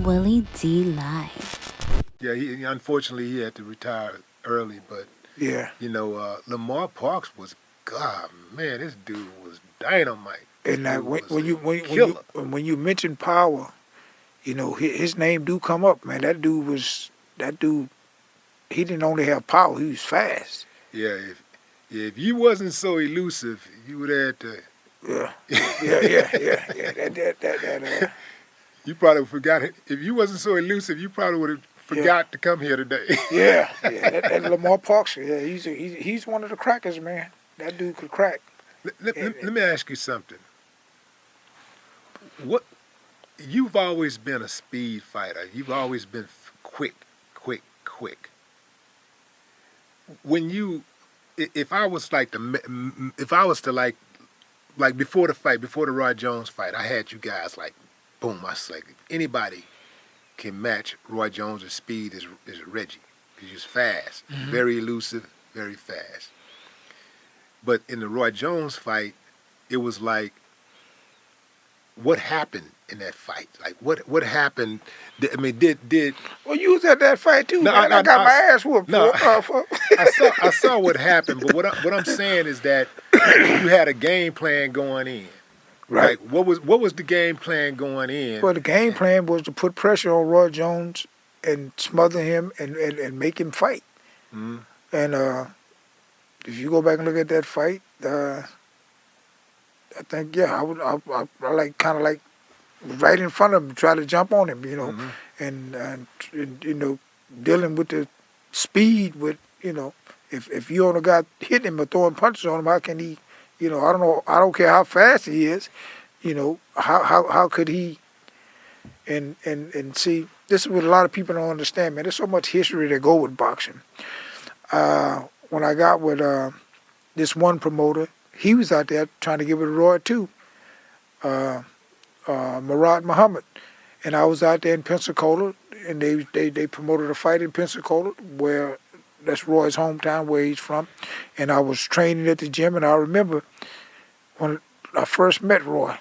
Willie D Live. Yeah, unfortunately he had to retire early, but Yeah. Lamar Parks was God, man, this dude was dynamite. This And dude when, was when a you when, when you killer. when you mention power, his name do come up, man. That dude. He didn't only have power; he was fast. Yeah, if you wasn't so elusive, you would have to. Yeah, yeah. You probably forgot it. If you wasn't so elusive, you probably would have Yeah, forgot to come here today. yeah. That Lamar Parks, yeah, he's one of the crackers, man. That dude could crack. Let me ask you something. What You've always been a speed fighter. You've always been quick, quick, quick. When you, if I was like if I was to like before the fight, before the Roy Jones fight, I had you guys like, boom. I was like, anybody can match Roy Jones' speed is Reggie. Because he's fast, very elusive, very fast. But in the Roy Jones fight, it was like, what happened in that fight? Like, what happened? Did Well, you was at that fight too, no? man. I got my ass whooped. No, For I saw what happened. But what I'm saying is that you had a game plan going in. right. Like, what was the game plan going in? Well, the game plan was to put pressure on Roy Jones and smother him and make him fight. Mhm. And if you go back and look at that fight, I think I like kind of like right in front of him, try to jump on him, Mhm. and dealing with the speed with if you only got hitting him or throwing punches on him, how can he? I don't know. I don't care how fast he is. How could he? And see, this is what a lot of people don't understand, man. There's so much history that go with boxing. When I got with this one promoter, he was out there trying to give it a Roy too, Murad Muhammad, and I was out there in Pensacola, and they promoted a fight in Pensacola where that's Roy's hometown, where he's from, and I was training at the gym, and I remember when I first met Roy,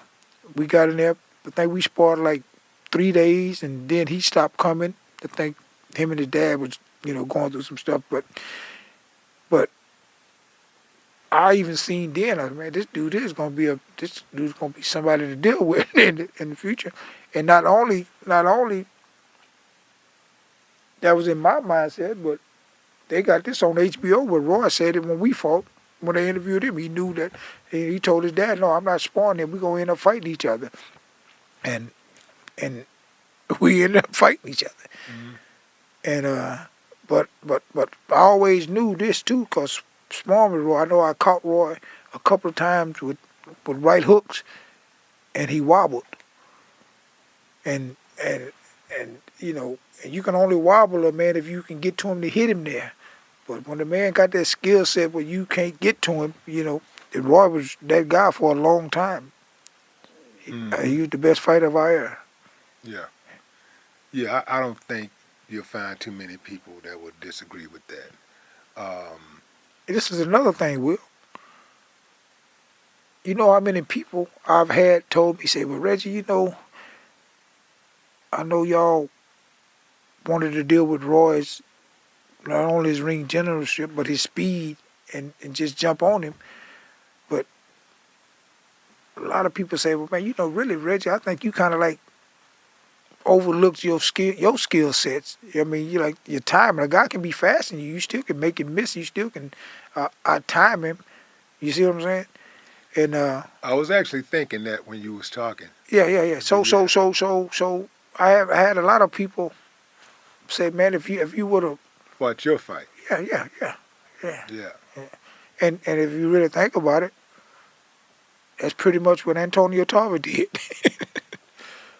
we got in there. I think we sparred like 3 days, and then he stopped coming. I think him and his dad was going through some stuff, but I even seen then, man, this dude's gonna be somebody to deal with in the future. And not only that was in my mindset, but they got this on HBO where Roy said it when we fought. When they interviewed him, he knew that. He told his dad, "No, I'm not sparring him. We're gonna end up fighting each other," and we ended up fighting each other. Mhm. And but I always knew this too, cause sparring with Roy, I know I caught Roy a couple of times with right hooks, and he wobbled. And and and you can only wobble a man if you can get to him to hit him there. But when the man got that skill set where you can't get to him, and Roy was that guy for a long time. He was the best fighter of our era. Yeah, yeah. I don't think you'll find too many people that would disagree with that. And this is another thing, Will. You know how many people I've had told me, say, "Well, Reggie, I know y'all wanted to deal with Roy's, not only his ring generalship, but his speed and just jump on him." But a lot of people say, "Well, man, really, Reggie, I think you kind of like overlooked your skill sets. I mean, you like your timing. A guy can be fast, and you still can make him miss. You still can out time him. You see what I'm saying?" And I was actually thinking that when you was talking. yeah. So I had a lot of people say, "Man, if you would have." Fought your fight. Yeah. Yeah. And if you really think about it, that's pretty much what Antonio Tarver did.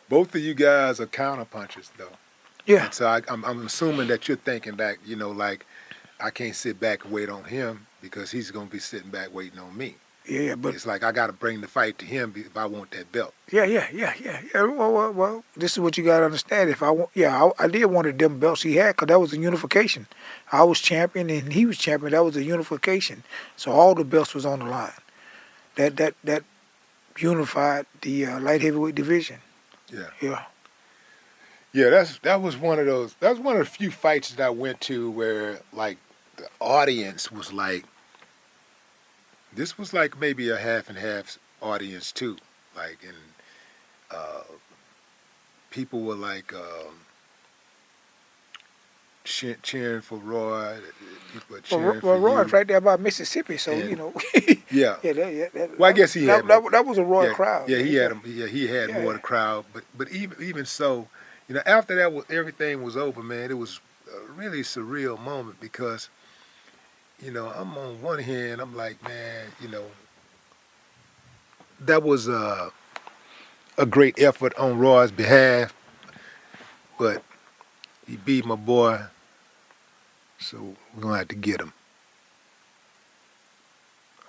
Both of you guys are counterpunchers, though. Yeah. And so I'm assuming that you're thinking back, like, I can't sit back and wait on him because he's going to be sitting back waiting on me. Yeah, but It's like I got to bring the fight to him if I want that belt. yeah. Well, this is what you got to understand. If I want, I did one of them belts he had because that was a unification. I was champion and he was champion. That was a unification. So all the belts was on the line. That unified the light heavyweight division. Yeah. Yeah. Yeah, that was one of those. That was one of the few fights that I went to where like the audience was like, this was like maybe a half and half audience too. Like, and uh, people were like cheering for Roy. People were cheering for Roy's you. right there by Mississippi, so And you know. yeah, Well, I guess he had more. that was a Roy Yeah, crowd. yeah, Man. he had him. Yeah, he had more of the crowd. But even so, after that was everything was over, man. It was a really surreal moment because I'm on one hand, I'm like, man, that was a great effort on Roy's behalf, but he beat my boy, so we're gonna have to get him.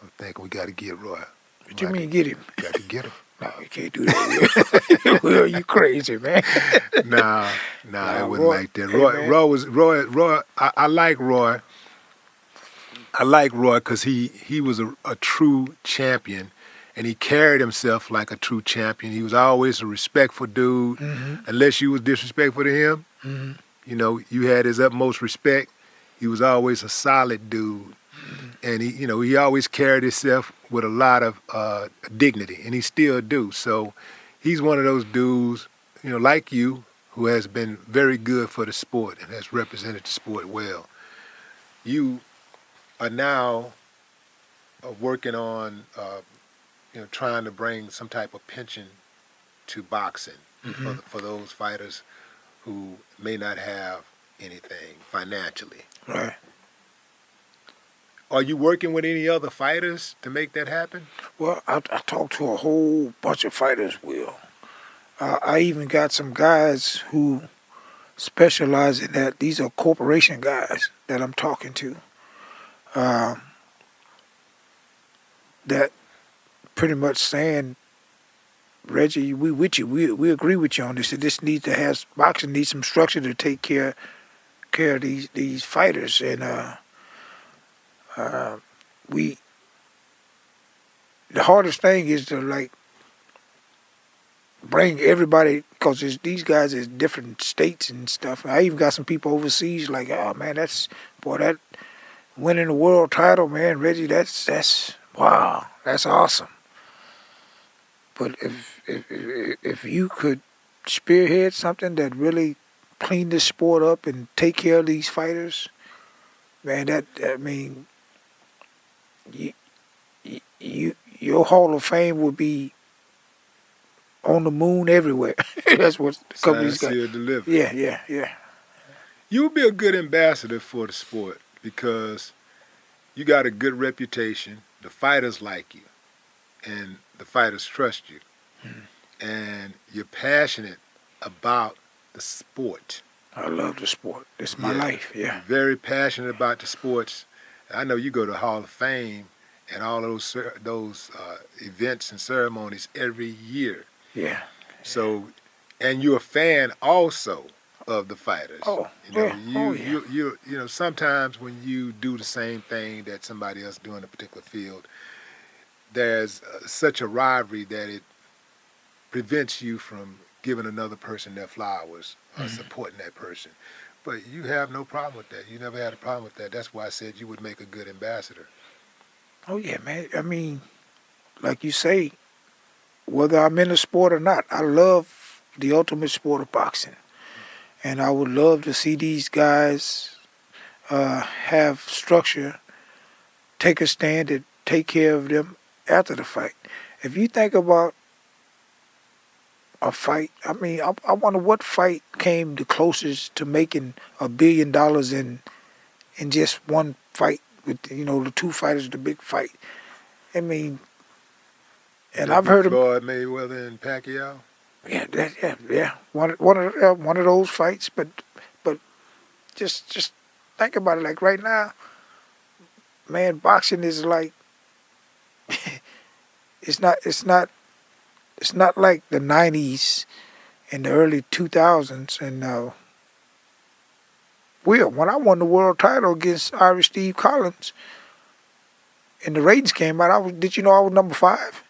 I'm thinking we got to get Roy. What you mean get him? Got to get him. No, you can't do that. Will, you crazy, man. Nah, it wasn't Roy, like that. hey, Roy. I like Roy. I like Roy because he was a true champion, and he carried himself like a true champion. He was always a respectful dude, unless you was disrespectful to him. You had his utmost respect. He was always a solid dude, and he always carried himself with a lot of dignity, and he still do. So he's one of those dudes, like you, who has been very good for the sport and has represented the sport well. You are now working on, trying to bring some type of pension to boxing for those fighters who may not have anything financially. Right. Are you working with any other fighters to make that happen? Well, I talked to a whole bunch of fighters, Will. I even got some guys who specialize in that. These are corporation guys that I'm talking to. That pretty much saying, Reggie, we with you. We agree with you on this. That this needs to have boxing needs some structure to take care of these fighters, and the hardest thing is to like bring everybody, because these guys is different states and stuff. I even got some people overseas like, oh man, that winning the world title, man, Reggie, that's wow, that's awesome. But if you could spearhead something that really clean this sport up and take care of these fighters, man, your Hall of Fame would be on the moon everywhere. That's what the company's got. Signed, sealed, delivered. Yeah. You would be a good ambassador for the sport because you got a good reputation. The fighters like you, and the fighters trust you, and you're passionate about the sport. I love the sport. It's my life. Yeah. You're very passionate about the sports. I know you go to the Hall of Fame and all those events and ceremonies every year. Yeah. So, and you're a fan also of the fighters. Sometimes when you do the same thing that somebody else do in a particular field, there's such a rivalry that it prevents you from giving another person their flowers or supporting that person. But you have no problem with that. You never had a problem with that. That's why I said you would make a good ambassador. Oh yeah, man. I mean, like you say, whether I'm in the sport or not, I love the ultimate sport of boxing. And I would love to see these guys have structure, take a stand and take care of them after the fight. If you think about a fight, I mean, I wonder what fight came the closest to making $1 billion in just one fight with, the two fighters, the big fight. I mean, and I've heard of Floyd Mayweather and Pacquiao. Yeah. One of those fights, but just think about it. Like right now, man, boxing is like it's not like the '90s and the early 2000s. And when I won the world title against Irish Steve Collins, and the ratings came out, did you know I was number 5?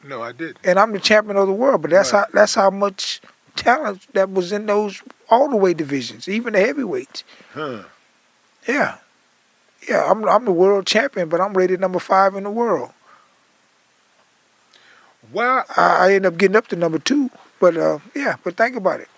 No, I didn't. And I'm the champion of the world, but that's how much talent that was in those all the weight divisions, even the heavyweights. Huh. Yeah, yeah. I'm the world champion, but I'm rated number 5 in the world. Well, I end up getting up to number 2, but yeah. But think about it.